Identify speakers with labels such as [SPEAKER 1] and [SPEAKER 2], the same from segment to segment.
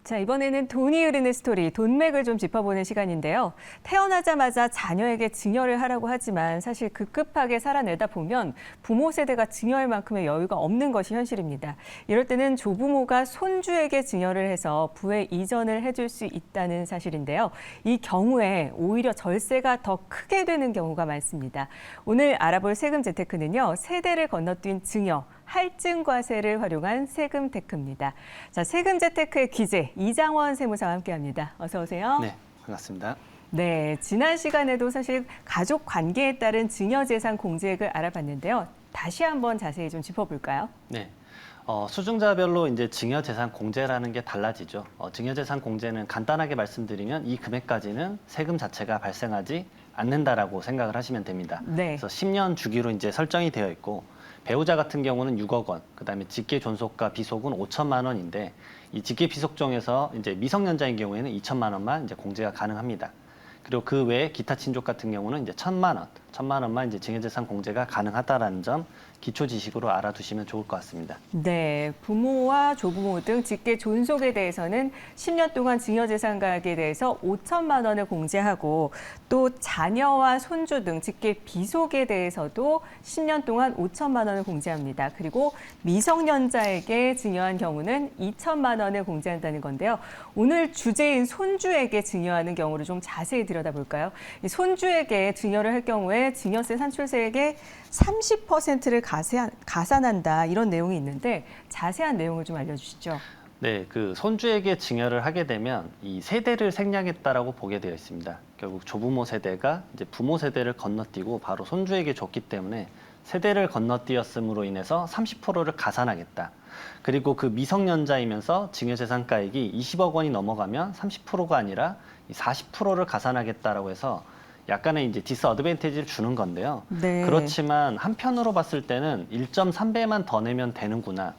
[SPEAKER 1] 자, 이번에는 돈이 흐르는 스토리, 돈맥을 좀 짚어보는 시간인데요. 태어나자마자 자녀에게 증여를 하라고 하지만 사실 급급하게 살아내다 보면 부모 세대가 증여할 만큼의 여유가 없는 것이 현실입니다. 이럴 때는 조부모가 손주에게 증여를 해서 부의 이전을 해줄 수 있다는 사실인데요. 이 경우에 오히려 절세가 더 크게 되는 경우가 많습니다. 오늘 알아볼 세금 재테크는요, 세대를 건너뛴 증여, 할증과세를 활용한 세금 테크입니다. 자, 세금 재테크의 귀재 이장원 세무사와 함께합니다. 어서 오세요.
[SPEAKER 2] 네, 반갑습니다.
[SPEAKER 1] 네, 지난 시간에도 사실 가족 관계에 따른 증여재산 공제액을 알아봤는데요. 다시 한번 자세히 좀 짚어볼까요?
[SPEAKER 2] 네, 수증자별로 이제 증여재산 공제라는 게 달라지죠. 증여재산 공제는 간단하게 말씀드리면 이 금액까지는 세금 자체가 발생하지 않는다라고 생각을 하시면 됩니다.
[SPEAKER 1] 네.
[SPEAKER 2] 그래서 10년 주기로 이제 설정이 되어 있고 배우자 같은 경우는 6억 원, 그다음에 직계 존속과 비속은 5천만 원인데 이 직계 비속 중에서 이제 미성년자인 경우에는 2천만 원만 이제 공제가 가능합니다. 그리고 그 외에 기타 친족 같은 경우는 이제 1천만 원만 이제 증여재산 공제가 가능하다라는 점 기초 지식으로 알아두시면 좋을 것 같습니다.
[SPEAKER 1] 네, 부모와 조부모 등 직계 존속에 대해서는 10년 동안 증여재산가액에 대해서 5천만 원을 공제하고 또 자녀와 손주 등 직계 비속에 대해서도 10년 동안 5천만 원을 공제합니다. 그리고 미성년자에게 증여한 경우는 2천만 원을 공제한다는 건데요. 오늘 주제인 손주에게 증여하는 경우를 좀 자세히 들여다볼까요? 이 손주에게 증여를 할 경우에 증여세 산출세액의 30%를 가산한다 이런 내용이 있는데 자세한 내용을 좀 알려주시죠.
[SPEAKER 2] 네, 그 손주에게 증여를 하게 되면 이 세대를 생략했다라고 보게 되어 있습니다. 결국 조부모 세대가 이제 부모 세대를 건너뛰고 바로 손주에게 줬기 때문에 세대를 건너뛰었음으로 인해서 30%를 가산하겠다. 그리고 그 미성년자이면서 증여재산가액이 20억 원이 넘어가면 30%가 아니라 40%를 가산하겠다라고 해서 약간의 이제 디스어드밴티지를 주는 건데요.
[SPEAKER 1] 네.
[SPEAKER 2] 그렇지만 한편으로 봤을 때는 1.3배만 더 내면 되는구나.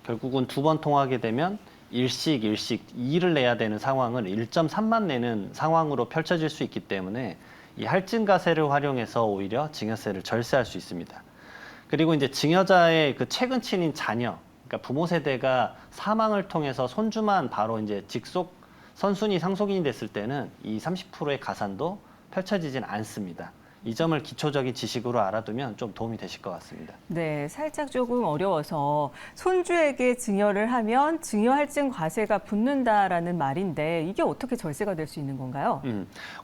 [SPEAKER 2] 결국은 두 번 통하게 되면 일식 2를 내야 되는 상황을 1.3만 내는 상황으로 펼쳐질 수 있기 때문에 이 할증과세를 활용해서 오히려 증여세를 절세할 수 있습니다. 그리고 이제 증여자의 그 최근 친인 자녀, 그러니까 부모 세대가 사망을 통해서 손주만 바로 이제 직속 선순위 상속인이 됐을 때는 이 30%의 가산도 펼쳐지진 않습니다. 이 점을 기초적인 지식으로 알아두면 좀 도움이 되실 것 같습니다.
[SPEAKER 1] 네, 살짝 조금 어려워서 손주에게 증여를 하면 증여할증 과세가 붙는다라는 말인데 이게 어떻게 절세가 될 수 있는 건가요?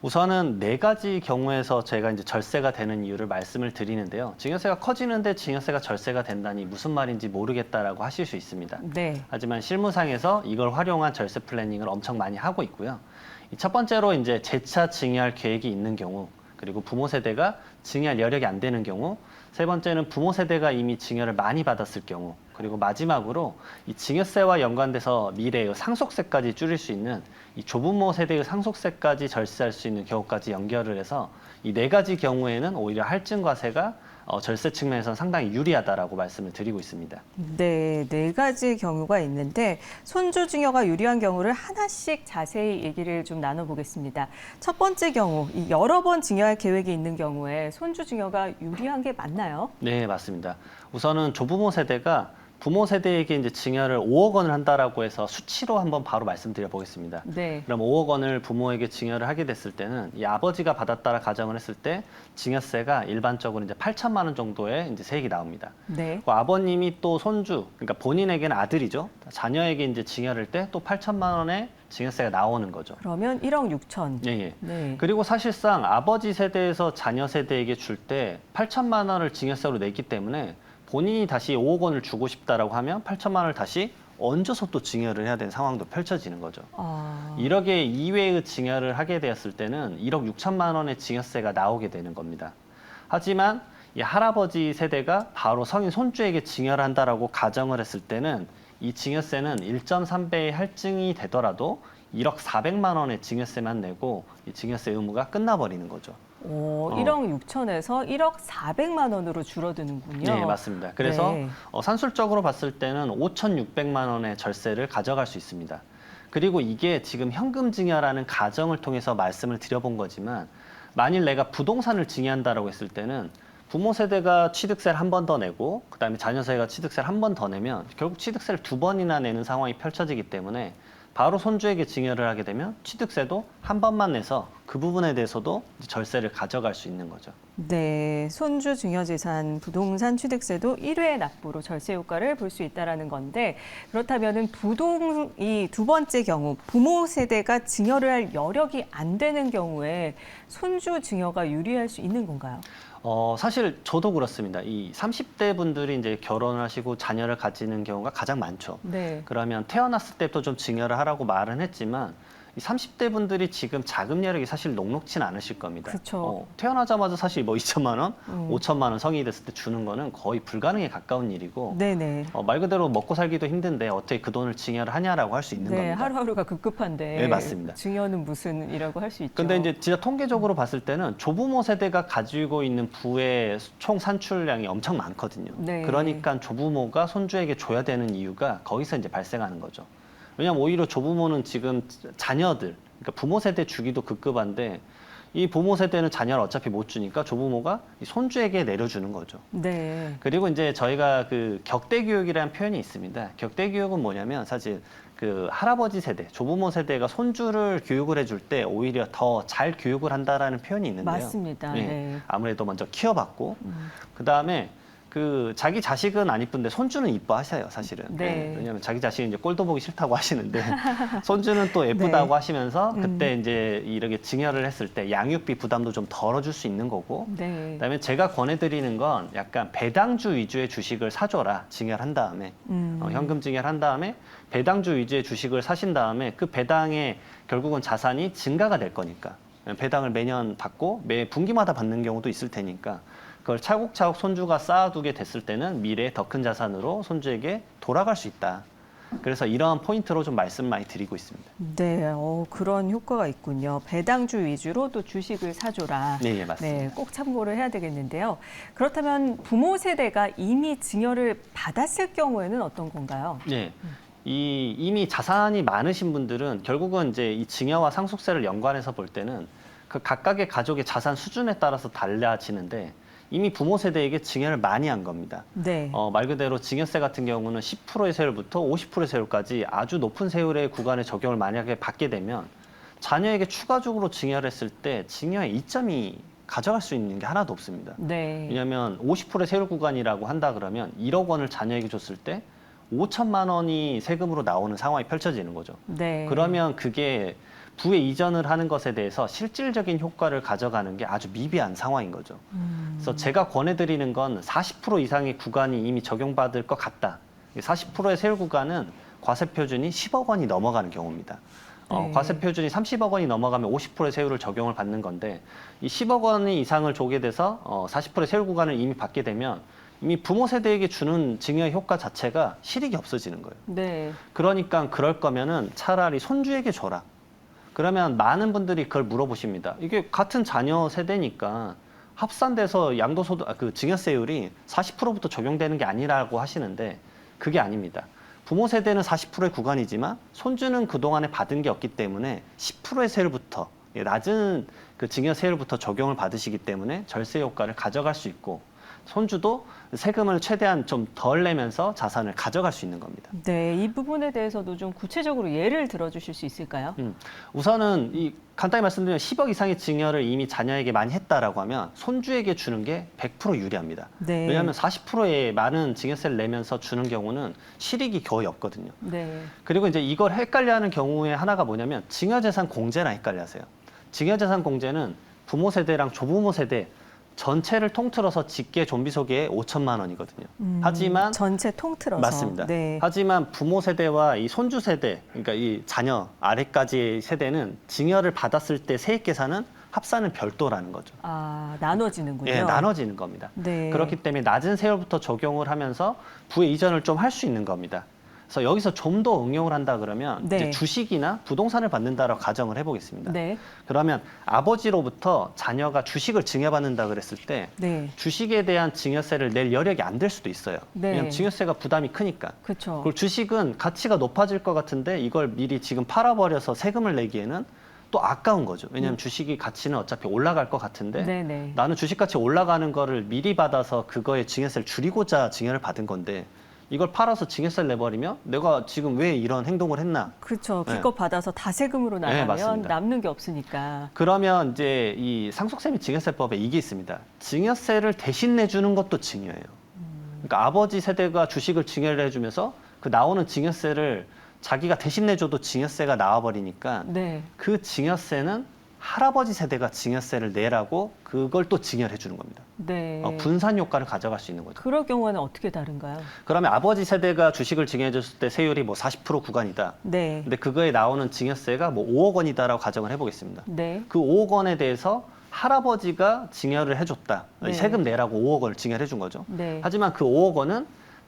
[SPEAKER 2] 우선은 네 가지 경우에서 제가 이제 절세가 되는 이유를 말씀을 드리는데요. 증여세가 커지는데 증여세가 절세가 된다니 무슨 말인지 모르겠다라고 하실 수 있습니다.
[SPEAKER 1] 네.
[SPEAKER 2] 하지만 실무상에서 이걸 활용한 절세 플래닝을 엄청 많이 하고 있고요. 첫 번째로 이제 재차 증여할 계획이 있는 경우, 그리고 부모 세대가 증여할 여력이 안 되는 경우, 세 번째는 부모 세대가 이미 증여를 많이 받았을 경우, 그리고 마지막으로 이 증여세와 연관돼서 미래의 상속세까지 줄일 수 있는 이 조부모 세대의 상속세까지 절세할 수 있는 경우까지 연결을 해서 이 네 가지 경우에는 오히려 할증과세가 절세 측면에서는 상당히 유리하다라고 말씀을 드리고 있습니다.
[SPEAKER 1] 네, 네 가지 경우가 있는데 손주 증여가 유리한 경우를 하나씩 자세히 얘기를 좀 나눠보겠습니다. 첫 번째 경우, 이 여러 번 증여할 계획이 있는 경우에 손주 증여가 유리한 게 맞나요?
[SPEAKER 2] 네, 맞습니다. 우선은 조부모 세대가 부모 세대에게 이제 증여를 5억 원을 한다라고 해서 수치로 한번 바로 말씀드려 보겠습니다.
[SPEAKER 1] 네.
[SPEAKER 2] 그럼 5억 원을 부모에게 증여를 하게 됐을 때는 이 아버지가 받았다라 가정을 했을 때 증여세가 일반적으로 이제 8천만 원 정도의 이제 세액이 나옵니다.
[SPEAKER 1] 네.
[SPEAKER 2] 그 아버님이 또 손주, 그러니까 본인에게는 아들이죠. 자녀에게 이제 증여를 할 때 또 8천만 원의 증여세가 나오는 거죠.
[SPEAKER 1] 그러면 1억 6천.
[SPEAKER 2] 예, 예.
[SPEAKER 1] 네.
[SPEAKER 2] 그리고 사실상 아버지 세대에서 자녀 세대에게 줄 때 8천만 원을 증여세로 냈기 때문에 본인이 다시 5억 원을 주고 싶다라고 하면 8천만 원을 다시 얹어서 또 증여를 해야 되는 상황도 펼쳐지는 거죠. 1억의 이외의 증여를 하게 되었을 때는 1억 6천만 원의 증여세가 나오게 되는 겁니다. 하지만 이 할아버지 세대가 바로 성인 손주에게 증여를 한다라고 가정을 했을 때는 이 증여세는 1.3배의 할증이 되더라도 1억 400만 원의 증여세만 내고 이 증여세 의무가 끝나버리는 거죠.
[SPEAKER 1] 1억 6천에서 1억 400만 원으로 줄어드는군요.
[SPEAKER 2] 네, 맞습니다. 그래서
[SPEAKER 1] 네.
[SPEAKER 2] 산술적으로 봤을 때는 5,600만 원의 절세를 가져갈 수 있습니다. 그리고 이게 지금 현금 증여라는 가정을 통해서 말씀을 드려본 거지만 만일 내가 부동산을 증여한다라고 했을 때는 부모 세대가 취득세를 한 번 더 내고 그다음에 자녀 세대가 취득세를 한 번 더 내면 결국 취득세를 두 번이나 내는 상황이 펼쳐지기 때문에 바로 손주에게 증여를 하게 되면 취득세도 한 번만 내서 그 부분에 대해서도 이제 절세를 가져갈 수 있는 거죠.
[SPEAKER 1] 네, 손주 증여재산 부동산 취득세도 1회 납부로 절세 효과를 볼 수 있다라는 건데 그렇다면은 이 두 번째 경우 부모 세대가 증여를 할 여력이 안 되는 경우에 손주 증여가 유리할 수 있는 건가요?
[SPEAKER 2] 사실 저도 그렇습니다. 이 30대 분들이 이제 결혼을 하시고 자녀를 가지는 경우가 가장 많죠.
[SPEAKER 1] 네.
[SPEAKER 2] 그러면 태어났을 때부터 좀 증여를 하라고 말은 했지만 이 30대 분들이 지금 자금 여력이 사실 녹록진 않으실 겁니다.
[SPEAKER 1] 그쵸.
[SPEAKER 2] 태어나자마자 사실 뭐 2천만 원, 5천만
[SPEAKER 1] 음.
[SPEAKER 2] 원 성인이 됐을 때 주는 거는 거의 불가능에 가까운 일이고
[SPEAKER 1] 네네.
[SPEAKER 2] 말 그대로 먹고 살기도 힘든데 어떻게 그 돈을 증여를 하냐라고 할 수 있는
[SPEAKER 1] 네,
[SPEAKER 2] 겁니다.
[SPEAKER 1] 하루하루가 급급한데.
[SPEAKER 2] 네, 맞습니다.
[SPEAKER 1] 증여는 무슨이라고 할 수 있죠.
[SPEAKER 2] 근데 이제 진짜 통계적으로 봤을 때는 조부모 세대가 가지고 있는 부의 총 산출량이 엄청 많거든요.
[SPEAKER 1] 네.
[SPEAKER 2] 그러니까 조부모가 손주에게 줘야 되는 이유가 거기서 이제 발생하는 거죠. 왜냐하면 오히려 조부모는 지금 자녀들, 그러니까 부모 세대 주기도 급급한데 이 부모 세대는 자녀를 어차피 못 주니까 조부모가 이 손주에게 내려주는 거죠.
[SPEAKER 1] 네.
[SPEAKER 2] 그리고 이제 저희가 그 격대 교육이라는 표현이 있습니다. 격대 교육은 뭐냐면 사실 그 할아버지 세대, 조부모 세대가 손주를 교육을 해줄 때 오히려 더 잘 교육을 한다라는 표현이 있는데요.
[SPEAKER 1] 맞습니다.
[SPEAKER 2] 예,
[SPEAKER 1] 네.
[SPEAKER 2] 아무래도 먼저 키워봤고,
[SPEAKER 1] 음.
[SPEAKER 2] 그 다음에 그 자기 자식은 안 이쁜데 손주는 이뻐하셔요, 사실은.
[SPEAKER 1] 네.
[SPEAKER 2] 왜냐하면 자기 자식은 이제 꼴도 보기 싫다고 하시는데 손주는 또 예쁘다고
[SPEAKER 1] 네.
[SPEAKER 2] 하시면서 그때 이제 이렇게 증여를 했을 때 양육비 부담도 좀 덜어줄 수 있는 거고.
[SPEAKER 1] 네.
[SPEAKER 2] 그다음에 제가 권해드리는 건 약간 배당주 위주의 주식을 사줘라 증여를 한 다음에 현금 증여를 한 다음에 배당주 위주의 주식을 사신 다음에 그 배당에 결국은 자산이 증가가 될 거니까 배당을 매년 받고 매 분기마다 받는 경우도 있을 테니까 그걸 차곡차곡 손주가 쌓아두게 됐을 때는 미래에 더 큰 자산으로 손주에게 돌아갈 수 있다. 그래서 이러한 포인트로 좀 말씀 많이 드리고 있습니다.
[SPEAKER 1] 네, 그런 효과가 있군요. 배당주 위주로 또 주식을 사줘라.
[SPEAKER 2] 네, 예, 맞습니다.
[SPEAKER 1] 네, 꼭 참고를 해야 되겠는데요. 그렇다면 부모 세대가 이미 증여를 받았을 경우에는 어떤 건가요?
[SPEAKER 2] 네. 이미 자산이 많으신 분들은 결국은 이제 이 증여와 상속세를 연관해서 볼 때는 그 각각의 가족의 자산 수준에 따라서 달라지는데 이미 부모 세대에게 증여를 많이 한 겁니다.
[SPEAKER 1] 네.
[SPEAKER 2] 말 그대로 증여세 같은 경우는 10%의 세율부터 50%의 세율까지 아주 높은 세율의 구간에 적용을 만약에 받게 되면 자녀에게 추가적으로 증여를 했을 때 증여의 이점이 가져갈 수 있는 게 하나도 없습니다.
[SPEAKER 1] 네.
[SPEAKER 2] 왜냐하면 50%의 세율 구간이라고 한다 그러면 1억 원을 자녀에게 줬을 때 5천만 원이 세금으로 나오는 상황이 펼쳐지는 거죠.
[SPEAKER 1] 네.
[SPEAKER 2] 그러면 그게 부에 이전을 하는 것에 대해서 실질적인 효과를 가져가는 게 아주 미비한 상황인 거죠. 그래서 제가 권해드리는 건 40% 이상의 구간이 이미 적용받을 것 같다. 40%의 세율 구간은 과세 표준이 10억 원이 넘어가는 경우입니다.
[SPEAKER 1] 네.
[SPEAKER 2] 과세 표준이 30억 원이 넘어가면 50%의 세율을 적용을 받는 건데 이 10억 원 이상을 조게 돼서 40%의 세율 구간을 이미 받게 되면 이미 부모 세대에게 주는 증여 효과 자체가 실익이 없어지는 거예요.
[SPEAKER 1] 네.
[SPEAKER 2] 그러니까 그럴 거면은 차라리 손주에게 줘라. 그러면 많은 분들이 그걸 물어보십니다. 이게 같은 자녀 세대니까 합산돼서 양도소득, 그 증여세율이 40%부터 적용되는 게 아니라고 하시는데 그게 아닙니다. 부모 세대는 40%의 구간이지만 손주는 그동안에 받은 게 없기 때문에 10%의 세율부터 낮은 그 증여세율부터 적용을 받으시기 때문에 절세 효과를 가져갈 수 있고 손주도 세금을 최대한 좀 덜 내면서 자산을 가져갈 수 있는 겁니다.
[SPEAKER 1] 네, 이 부분에 대해서도 좀 구체적으로 예를 들어주실 수 있을까요?
[SPEAKER 2] 우선은 간단히 말씀드리면 10억 이상의 증여를 이미 자녀에게 많이 했다라고 하면 손주에게 주는 게 100% 유리합니다.
[SPEAKER 1] 네.
[SPEAKER 2] 왜냐하면 40%의 많은 증여세를 내면서 주는 경우는 실익이 거의 없거든요.
[SPEAKER 1] 네.
[SPEAKER 2] 그리고 이제 이걸 헷갈려하는 경우에 하나가 뭐냐면 증여재산 공제랑 헷갈려하세요. 증여재산 공제는 부모 세대랑 조부모 세대 전체를 통틀어서 직계 존비속에 5천만 원이거든요. 하지만
[SPEAKER 1] 전체 통틀어서.
[SPEAKER 2] 맞습니다.
[SPEAKER 1] 네.
[SPEAKER 2] 하지만 부모 세대와 이 손주 세대, 그러니까 이 자녀 아래까지의 세대는 증여를 받았을 때 세액 계산은 합산은 별도라는 거죠.
[SPEAKER 1] 아, 나눠지는군요.
[SPEAKER 2] 예, 나눠지는 겁니다.
[SPEAKER 1] 네.
[SPEAKER 2] 그렇기 때문에 낮은 세율부터 적용을 하면서 부의 이전을 좀 할 수 있는 겁니다. 그래서 여기서 좀 더 응용을 한다 그러면
[SPEAKER 1] 네.
[SPEAKER 2] 이제 주식이나 부동산을 받는다라고 가정을 해보겠습니다.
[SPEAKER 1] 네.
[SPEAKER 2] 그러면 아버지로부터 자녀가 주식을 증여받는다 그랬을 때
[SPEAKER 1] 네.
[SPEAKER 2] 주식에 대한 증여세를 낼 여력이 안 될 수도 있어요.
[SPEAKER 1] 네.
[SPEAKER 2] 왜냐하면 증여세가 부담이 크니까.
[SPEAKER 1] 그렇죠.
[SPEAKER 2] 그리고 주식은 가치가 높아질 것 같은데 이걸 미리 지금 팔아버려서 세금을 내기에는 또 아까운 거죠. 왜냐하면 주식이 가치는 어차피 올라갈 것 같은데
[SPEAKER 1] 네네.
[SPEAKER 2] 나는 주식 가치 올라가는 거를 미리 받아서 그거에 증여세를 줄이고자 증여를 받은 건데 이걸 팔아서 증여세를 내버리면 내가 지금 왜 이런 행동을 했나?
[SPEAKER 1] 그렇죠.
[SPEAKER 2] 네.
[SPEAKER 1] 기껏 받아서 다세금으로 나가면
[SPEAKER 2] 맞습니다.
[SPEAKER 1] 남는 게 없으니까.
[SPEAKER 2] 그러면 이제 이 상속세 및 증여세법에 이게 있습니다. 증여세를 대신 내주는 것도 증여예요. 그러니까 아버지 세대가 주식을 증여를 해주면서 그 나오는 증여세를 자기가 대신 내줘도 증여세가 나와버리니까
[SPEAKER 1] 네.
[SPEAKER 2] 그 증여세는 할아버지 세대가 증여세를 내라고 그걸 또 증여를 해주는 겁니다.
[SPEAKER 1] 네.
[SPEAKER 2] 분산 효과를 가져갈 수 있는 거죠.
[SPEAKER 1] 그럴 경우는 어떻게 다른가요?
[SPEAKER 2] 그러면 아버지 세대가 주식을 증여해줬을 때 세율이 뭐 40% 구간이다.
[SPEAKER 1] 네.
[SPEAKER 2] 근데 그거에 나오는 증여세가 뭐 5억 원이다라고 가정을 해보겠습니다.
[SPEAKER 1] 네.
[SPEAKER 2] 그 5억 원에 대해서 할아버지가 증여를 해줬다.
[SPEAKER 1] 네.
[SPEAKER 2] 세금 내라고 5억 원을 증여를 해준 거죠.
[SPEAKER 1] 네.
[SPEAKER 2] 하지만 그 5억 원은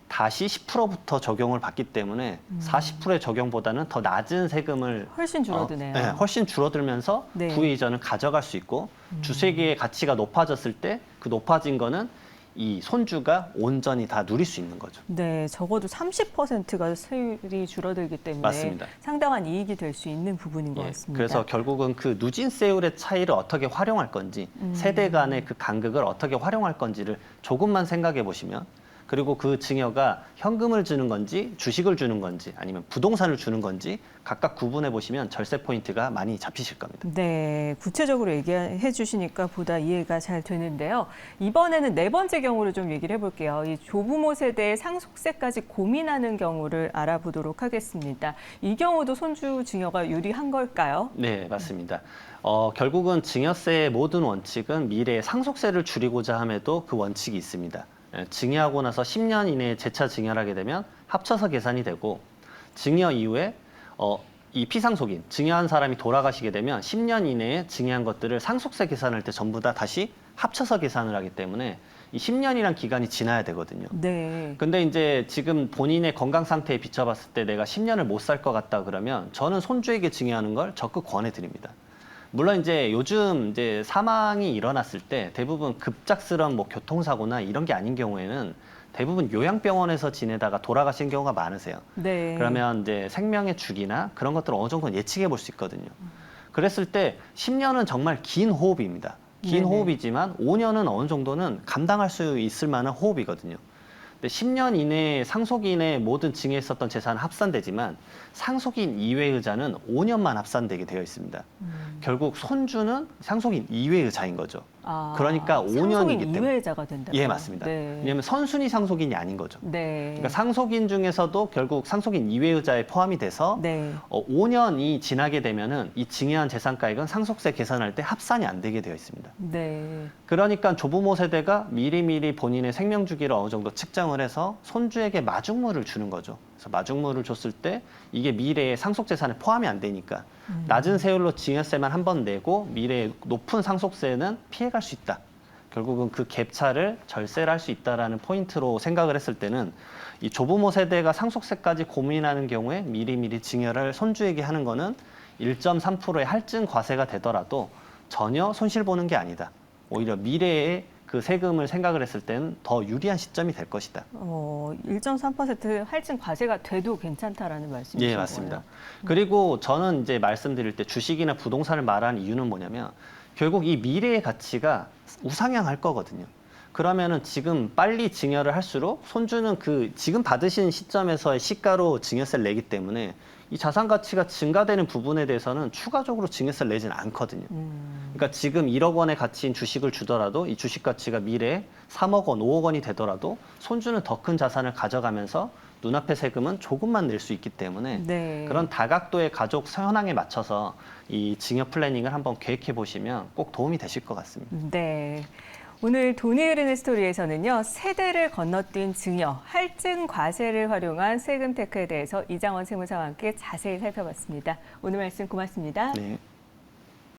[SPEAKER 2] 다시 10%부터 적용을 받기 때문에 40%의 적용보다는 더 낮은 세금을
[SPEAKER 1] 훨씬 줄어드네요.
[SPEAKER 2] 훨씬 줄어들면서
[SPEAKER 1] 네.
[SPEAKER 2] 부의 이전을 가져갈 수 있고 주식의 가치가 높아졌을 때 그 높아진 거는 이 손주가 온전히 다 누릴 수 있는 거죠.
[SPEAKER 1] 네, 적어도 30%가 세율이 줄어들기 때문에
[SPEAKER 2] 맞습니다.
[SPEAKER 1] 상당한 이익이 될 수 있는 부분인 것
[SPEAKER 2] 예,
[SPEAKER 1] 같습니다.
[SPEAKER 2] 그래서 결국은 그 누진세율의 차이를 어떻게 활용할 건지 세대 간의 그 간극을 어떻게 활용할 건지를 조금만 생각해 보시면 그리고 그 증여가 현금을 주는 건지 주식을 주는 건지 아니면 부동산을 주는 건지 각각 구분해 보시면 절세 포인트가 많이 잡히실 겁니다.
[SPEAKER 1] 네, 구체적으로 얘기해 주시니까 보다 이해가 잘 되는데요. 이번에는 네 번째 경우를 좀 얘기를 해볼게요. 이 조부모 세대의 상속세까지 고민하는 경우를 알아보도록 하겠습니다. 이 경우도 손주 증여가 유리한 걸까요?
[SPEAKER 2] 네, 맞습니다. 결국은 증여세의 모든 원칙은 미래의 상속세를 줄이고자 함에도 그 원칙이 있습니다. 증여하고 나서 10년 이내에 재차 증여를 하게 되면 합쳐서 계산이 되고 증여 이후에 이 피상속인, 증여한 사람이 돌아가시게 되면 10년 이내에 증여한 것들을 상속세 계산할 때 전부 다 다시 합쳐서 계산을 하기 때문에 이 10년이란 기간이 지나야 되거든요.
[SPEAKER 1] 네.
[SPEAKER 2] 근데 이제 지금 본인의 건강 상태에 비춰봤을 때 내가 10년을 못 살 것 같다 그러면 저는 손주에게 증여하는 걸 적극 권해드립니다. 물론 이제 요즘 이제 사망이 일어났을 때 대부분 급작스러운 뭐 교통사고나 이런 게 아닌 경우에는 대부분 요양병원에서 지내다가 돌아가신 경우가 많으세요.
[SPEAKER 1] 네.
[SPEAKER 2] 그러면 이제 생명의 주기나 그런 것들을 어느 정도 예측해 볼 수 있거든요. 그랬을 때 10년은 정말 긴 호흡입니다. 긴
[SPEAKER 1] 네네.
[SPEAKER 2] 호흡이지만 5년은 어느 정도는 감당할 수 있을 만한 호흡이거든요. 근데 10년 이내에 상속인의 모든 증여했었던 재산은 합산되지만 상속인 이외의 의자는 5년만 합산되게 되어 있습니다. 결국 손주는 상속인 이외의 의자인 거죠. 그러니까 5년이기
[SPEAKER 1] 상속인
[SPEAKER 2] 때문에.
[SPEAKER 1] 이외자가 된다.
[SPEAKER 2] 예, 맞습니다.
[SPEAKER 1] 네.
[SPEAKER 2] 왜냐하면 선순위 상속인이 아닌 거죠.
[SPEAKER 1] 네.
[SPEAKER 2] 그러니까 상속인 중에서도 결국 상속인 이외의 의자에 포함이 돼서
[SPEAKER 1] 네.
[SPEAKER 2] 5년이 지나게 되면은 이 증여한 재산가액은 상속세 계산할 때 합산이 안 되게 되어 있습니다.
[SPEAKER 1] 네.
[SPEAKER 2] 그러니까 조부모 세대가 미리미리 본인의 생명 주기를 어느 정도 측정을 해서 손주에게 마중물을 주는 거죠. 그래서 마중물을 줬을 때 이게 미래의 상속 재산에 포함이 안 되니까 낮은 세율로 증여세만 한 번 내고 미래의 높은 상속세는 피해갈 수 있다. 결국은 그 갭차를 절세를 할 수 있다라는 포인트로 생각을 했을 때는 이 조부모 세대가 상속세까지 고민하는 경우에 미리미리 증여를 손주에게 하는 거는 1.3%의 할증 과세가 되더라도 전혀 손실 보는 게 아니다. 오히려 미래의 그 세금을 생각을 했을 때는 더 유리한 시점이 될 것이다.
[SPEAKER 1] 1.3% 할증 과세가 돼도 괜찮다라는 말씀이신
[SPEAKER 2] 예,
[SPEAKER 1] 거예요?
[SPEAKER 2] 맞습니다. 그리고 저는 이제 말씀드릴 때 주식이나 부동산을 말하는 이유는 뭐냐면 결국 이 미래의 가치가 우상향할 거거든요. 그러면은 지금 빨리 증여를 할수록 손주는 그 지금 받으신 시점에서의 시가로 증여세를 내기 때문에 이 자산 가치가 증가되는 부분에 대해서는 추가적으로 증여세를 내지는 않거든요. 그러니까 지금 1억 원의 가치인 주식을 주더라도 이 주식 가치가 미래에 3억 원, 5억 원이 되더라도 손주는 더 큰 자산을 가져가면서 눈앞의 세금은 조금만 낼 수 있기 때문에
[SPEAKER 1] 네.
[SPEAKER 2] 그런 다각도의 가족 현황에 맞춰서 이 증여 플래닝을 한번 계획해 보시면 꼭 도움이 되실 것 같습니다.
[SPEAKER 1] 네. 오늘 돈이 흐르는 스토리에서는요, 세대를 건너뛴 증여, 할증 과세를 활용한 세금 테크에 대해서 이장원 세무사와 함께 자세히 살펴봤습니다. 오늘 말씀 고맙습니다.
[SPEAKER 2] 네.